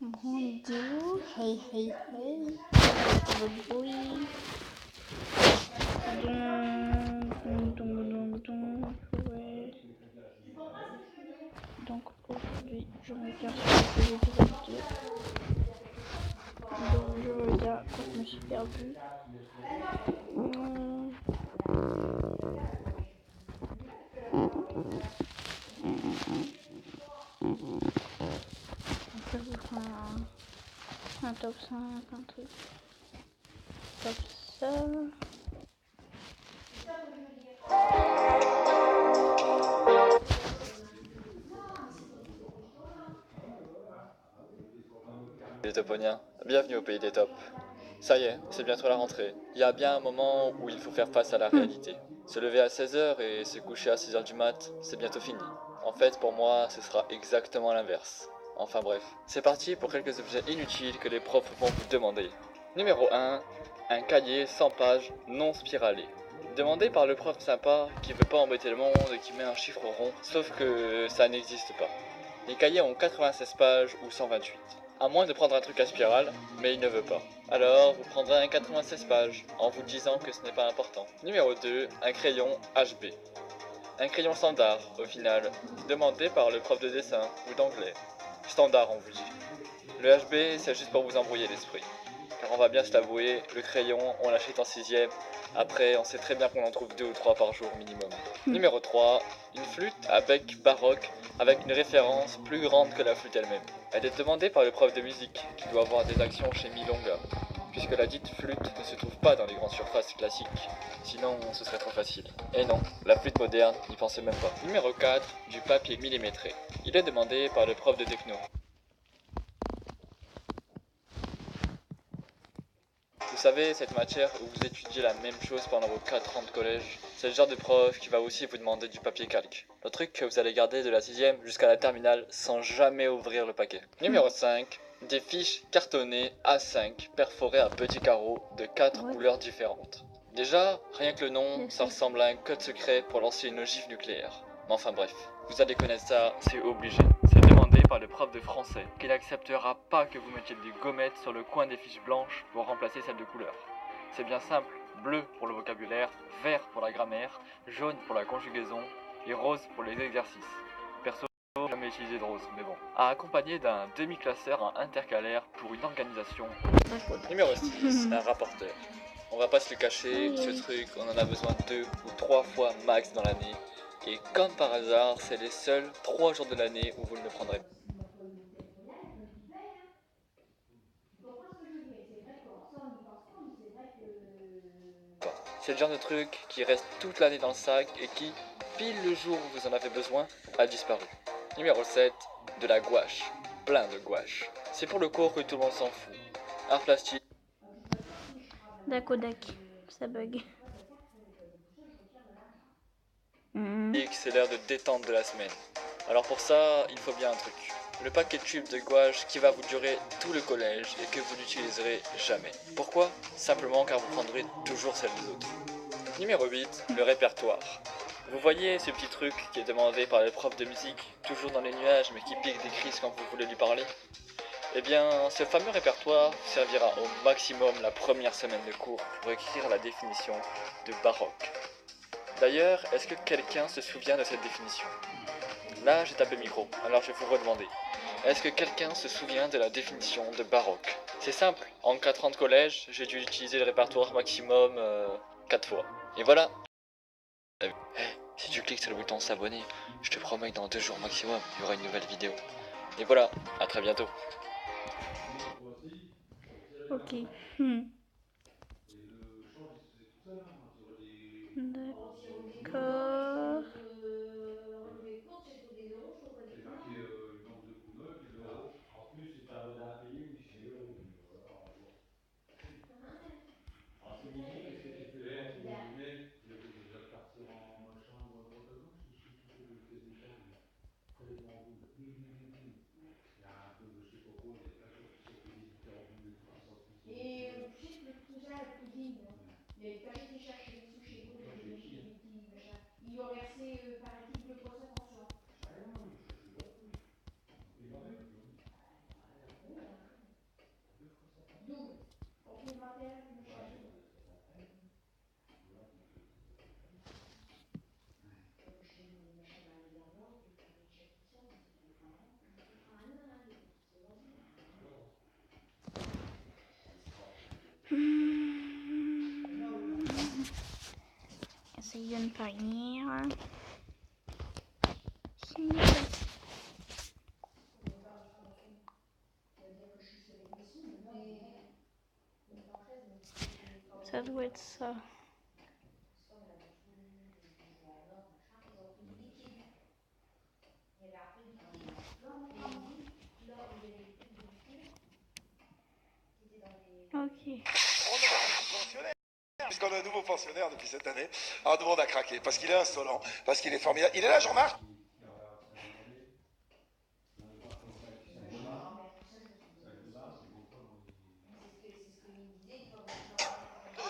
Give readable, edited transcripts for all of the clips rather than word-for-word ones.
Bonjour, hey hey hey, votre bruit. Ouais. Donc aujourd'hui je regarde sur l'épisode 2. Donc je regarde quand je me suis perdue. Je vais vous faire un top 5, un truc. Top ça. Les toponiens, bienvenue au pays des tops. Ça y est, c'est bientôt la rentrée. Il y a bien un moment où il faut faire face à la réalité. Se lever à 16h et se coucher à 6h du mat, c'est bientôt fini. En fait, pour moi, ce sera exactement l'inverse. Enfin bref, c'est parti pour quelques objets inutiles que les profs vont vous demander. Numéro 1, un cahier 100 pages non spiralé. Demandé par le prof sympa qui veut pas embêter le monde et qui met un chiffre rond, sauf que ça n'existe pas. Les cahiers ont 96 pages ou 128. À moins de prendre un truc à spirale, mais il ne veut pas. Alors, vous prendrez un 96 pages, en vous disant que ce n'est pas important. Numéro 2, un crayon HB. Un crayon standard, au final, demandé par le prof de dessin ou d'anglais. Standard, on vous dit. Le HB, c'est juste pour vous embrouiller l'esprit. Car on va bien se l'avouer, le crayon, on l'achète en 6ème. Après, on sait très bien qu'on en trouve 2 ou 3 par jour minimum. Numéro 3, une flûte à bec baroque avec une référence plus grande que la flûte elle-même. Elle est demandée par le prof de musique, qui doit avoir des actions chez Milonga, puisque la dite flûte ne se trouve pas dans les grandes surfaces classiques. Sinon, ce serait trop facile. Et non, la flûte moderne n'y pensait même pas. Numéro 4, du papier millimétré. Il est demandé par le prof de techno. Vous savez, cette matière où vous étudiez la même chose pendant vos 4 ans de collège, c'est le genre de prof qui va aussi vous demander du papier calque. Le truc que vous allez garder de la 6ème jusqu'à la terminale sans jamais ouvrir le paquet. Numéro 5, des fiches cartonnées A5 perforées à petits carreaux de 4 couleurs différentes. Déjà, rien que le nom, ça ressemble à un code secret pour lancer une ogive nucléaire. Mais enfin bref, vous allez connaître ça, c'est obligé. C'est demandé par le prof de français, qui n'acceptera pas que vous mettiez des gommettes sur le coin des fiches blanches pour remplacer celles de couleur. C'est bien simple, bleu pour le vocabulaire, vert pour la grammaire, jaune pour la conjugaison et rose pour les exercices. Perso, j'ai jamais utilisé de rose, mais bon. À accompagner d'un demi-classeur en intercalaire pour une organisation. Numéro 6, un rapporteur. On va pas se le cacher, ce truc, on en a besoin 2 ou 3 fois max dans l'année. Et comme par hasard, c'est les seuls 3 jours de l'année où vous ne le prendrez pas. C'est le genre de truc qui reste toute l'année dans le sac et qui, pile le jour où vous en avez besoin, a disparu. Numéro 7, de la gouache. Plein de gouache. C'est pour le cours que tout le monde s'en fout. Art plastique. Dakodak, ça bug. C'est l'heure de détente de la semaine. Alors pour ça, il faut bien un truc. Le paquet de tubes de gouache qui va vous durer tout le collège et que vous n'utiliserez jamais. Pourquoi? Simplement car vous prendrez toujours celle des autres. Numéro 8, le répertoire. Vous voyez ce petit truc qui est demandé par les profs de musique, toujours dans les nuages mais qui pique des crises quand vous voulez lui parler? Eh bien, ce fameux répertoire servira au maximum la première semaine de cours pour écrire la définition de baroque. D'ailleurs, est-ce que quelqu'un se souvient de cette définition? Là, j'ai tapé micro, alors je vais vous redemander. Est-ce que quelqu'un se souvient de la définition de baroque? C'est simple, en 4 ans de collège, j'ai dû utiliser le répertoire maximum 4 fois. Et voilà. Hey, si tu cliques sur le bouton s'abonner, je te promets que dans 2 jours maximum, il y aura une nouvelle vidéo. Et voilà, à très bientôt. Ok. D'accord. Et tu sais, le cousin, la cousine, il n'avait pas été chercher les sous chez vous, les petits machins. il vient de partir. Ça doit être ça. Ok. Puisqu'on a un nouveau pensionnaire depuis cette année, alors tout le monde a craqué, parce qu'il est insolent, parce qu'il est formidable. Il est là, Jean-Marc?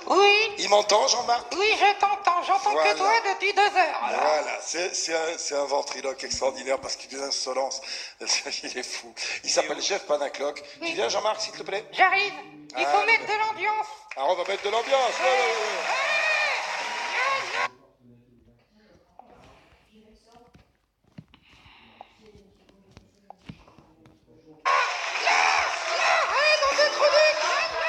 Oui, Il m'entend, Jean-Marc? oui, je t'entends. J'entends Voilà. que toi depuis 2 heures. Voilà, c'est un ventriloque extraordinaire parce qu'il est insolence. Il est fou. Il s'appelle Jeff Panacloc. Oui. Tu viens, Jean-Marc, s'il te plaît? J'arrive. Il faut Ah, mettre de l'ambiance. Alors, on va mettre de l'ambiance. Ouais, ouais, ouais.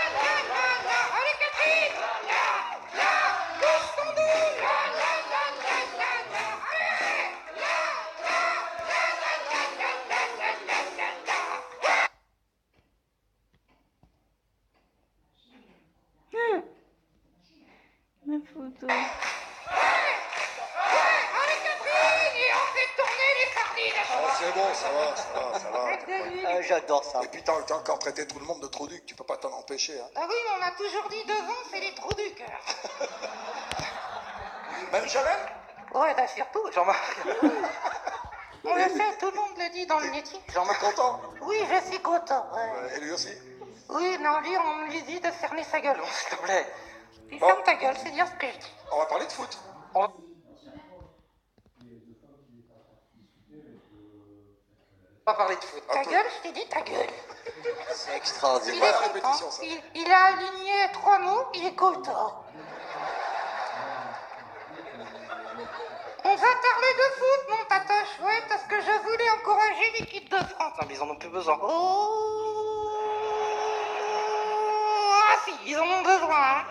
Allez, Catherine. Pousse ton dos. Ma photo. Allez, Catherine. Et on fait tourner les sardines. Ah, c'est bon, ça va. J'adore ça. Et puis, t'as encore traité tout le monde de trou-duc. Tu peux pas t'en empêcher, hein. Ah oui, mais on a toujours dit devant, c'est les trous du cœur. Même Javel? Ouais, bah surtout, Jean-Marc. On le sait, tout le monde le dit dans le métier. Jean-Marc content? Oui, je suis content. Ouais. Et lui aussi? Oui, non, lui, on lui dit de fermer sa gueule, s'il te plaît. Puis Bon. ferme ta gueule, c'est dire ce que je dis. On va parler de foot. On- On va parler de foot. Ta gueule, je t'ai dit ta gueule. C'est Il extraordinaire. pas la est content. répétition, ça. Il a aligné 3 mots, il est content. On va parler de foot, mon tatoche, ouais, parce que je voulais encourager l'équipe de France. Non, mais ils en ont plus besoin. Oh, ah si, ils en ont besoin, hein.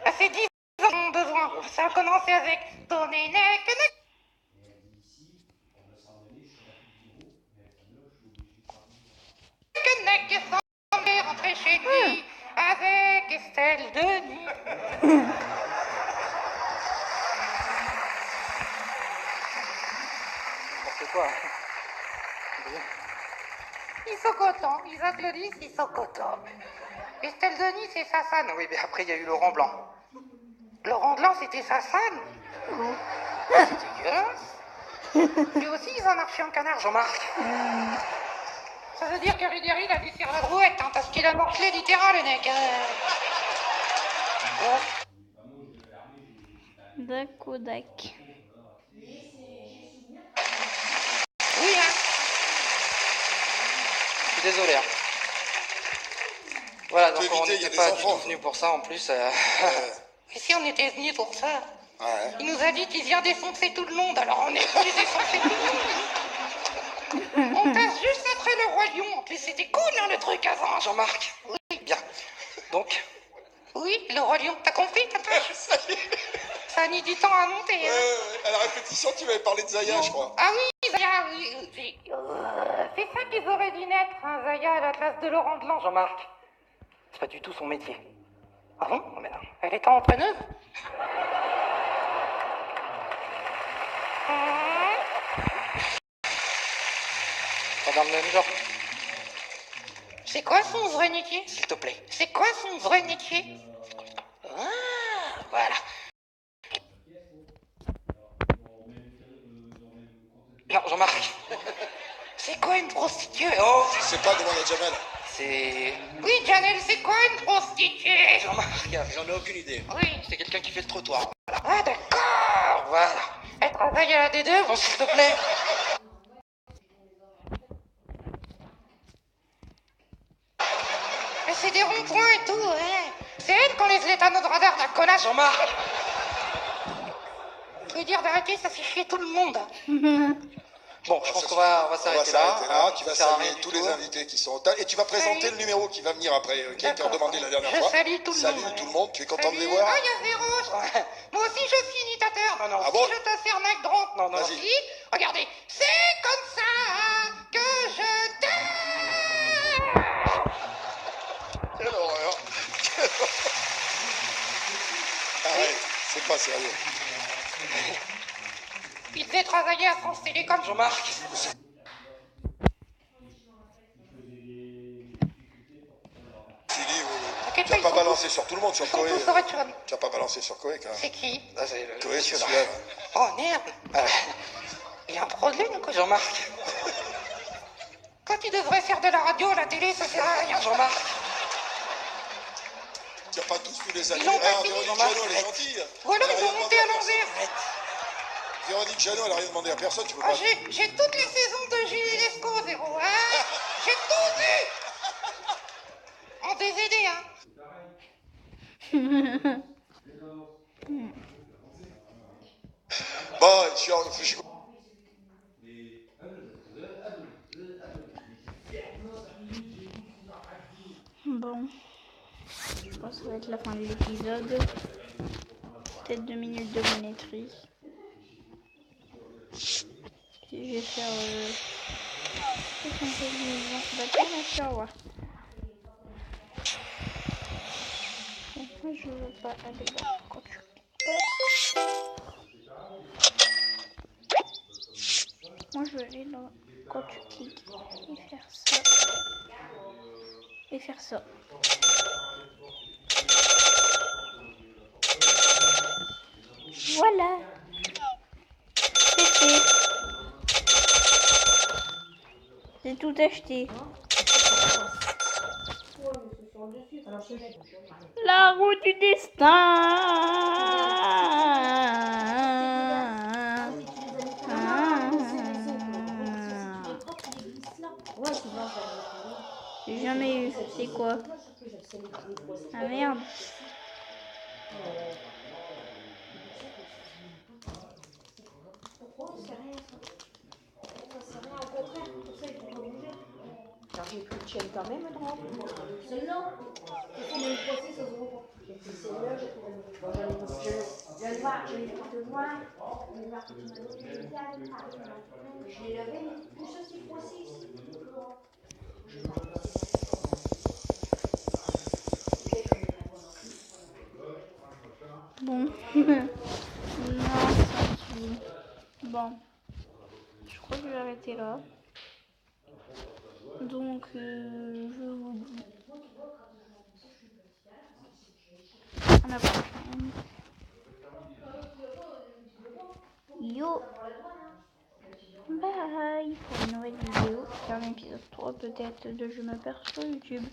Ah, c'est 10 ans ils en ont besoin. Ça a commencé avec Domenech, Nek s'en est rentré chez lui avec Estelle Denis. N'importe quoi. Ils sont contents, ils applaudissent, ils sont contents. Estelle Denis, c'est Sassane. Oui, mais après, il y a eu Laurent Blanc. Laurent Blanc, c'était Sassane. C'est dégueulasse. Lui aussi, ils ont marché en canard, Jean-Marc. Ça veut dire que Ribéry, il a dû faire la brouette, hein, parce qu'il a morflé littéral, le mec. Dakodak. Oui, hein. Je suis désolé. Hein. Voilà, donc Faut on éviter, il y a n'était des pas du enfants. tout venus pour ça en plus. Et si on était venus pour ça? Ouais. Il nous a dit qu'il vient défoncer tout le monde, alors on est venu défoncer tout le monde. On passe juste après le Roi Lion. En plus, c'était cool, hein, le truc avant. Jean-Marc. Oui. Bien. Donc, Oui, le Roi Lion. T'as compris, tatoche? Ça a mis du temps à monter, hein. À la répétition, tu m'avais parlé de Zaya, je crois. Ah oui, Zaya, oui. C'est ça qu'ils auraient dû naître, hein, Zaya, à la place de Laurent Blanc, Jean-Marc, c'est pas du tout son métier. Ah bon? Mais non. Elle est entraîneuse? Pas dans le même genre, C'est quoi son vrai métier? s'il te plaît. C'est quoi son vrai métier? Ah, voilà. Non, Jean-Marc, C'est quoi une prostituée? oh, C'est pas demande à Jamel. c'est... Oui, Janelle, c'est quoi une prostituée? Jean-Marc, j'en ai aucune idée. Oui. C'est quelqu'un qui fait le trottoir. Ah, d'accord. Voilà. Elle travaille à la D2, bon, s'il te plaît. Mais c'est des ronds-points et tout, ouais. C'est elle qu'on les éteint notre radar, la connasse. Jean-Marc, Je veux dire d'arrêter, ça fait chier tout le monde. Bon, je pense qu'on va On va s'arrêter là. hein, Tu vas ça sert à rien saluer du tous tout. les invités qui sont au tas. Et tu vas présenter le numéro qui va venir après, qui a été D'accord. redemandé la dernière Je fois. salue tout le Salut monde. tout le monde. Tu es content de les Salut. voir? Ah, il y a Zéro. Moi aussi, je suis imitateur. Non, non, Ah si bon je te sers Mac Drop. Non, non, Vas-y. si. Regardez. C'est comme ça que je t'aime. Quelle horreur. Arrête, c'est pas sérieux. Il devait travailler à France Télécom, Jean-Marc. Fini, T'inquiète tu vas pas, pas ils sont balancer sur tout le monde, sur Ils sont Koé. tous au rez-de-chaude. Tu vas pas balancer sur Koé quand même. C'est qui? Là, c'est le Koé, c'est monsieur, là. celui-là. Là. Oh merde. Il y a un problème ou quoi, Jean-Marc. Quand tu devrais faire de la radio, la télé, ça sert à rien. Jean-Marc. Tu vas pas tous les Ils années. ont pas Ah, fini, Véronique Jean-Marc. Jeannot, elle est gentille. Ou alors Elle a ils rien ont demandé monté à personne. l'envers. Véronique Jeannot, elle a rien demandé à personne. Tu peux Ah, pas. j'ai toutes les saisons de Julie Lescaut, Zéro. Hein. J'ai tout vu. En DVD, hein. Bon, je suis Bon, je pense que ça va être la fin de l'épisode. Peut-être 2 minutes de bonneterie. Puis je vais faire peut-être un peu de bâtiment, merci, au revoir. Bon, moi je veux pas aller là quand tu Moi je veux aller là quand tu cliques et faire ça. Et faire ça. Voilà. C'est fait. J'ai tout acheté. La roue du destin. J'ai jamais eu. C'est quoi? Ah merde. J'ai pris le chien quand même, non? Celle-là. C'est le procès, ça se voit. J'ai pris celle-là, j'ai pris le noir, j'ai pris le noir, je l'ai lavé, mais tout ça c'est procès ici. Bon. Non, ça suffit. Bon. Je crois que je vais arrêter là. Donc, je vous dis à la prochaine. Yo. Bye. Pour une nouvelle vidéo. Faire un épisode 3 peut-être de Je me perds sur YouTube.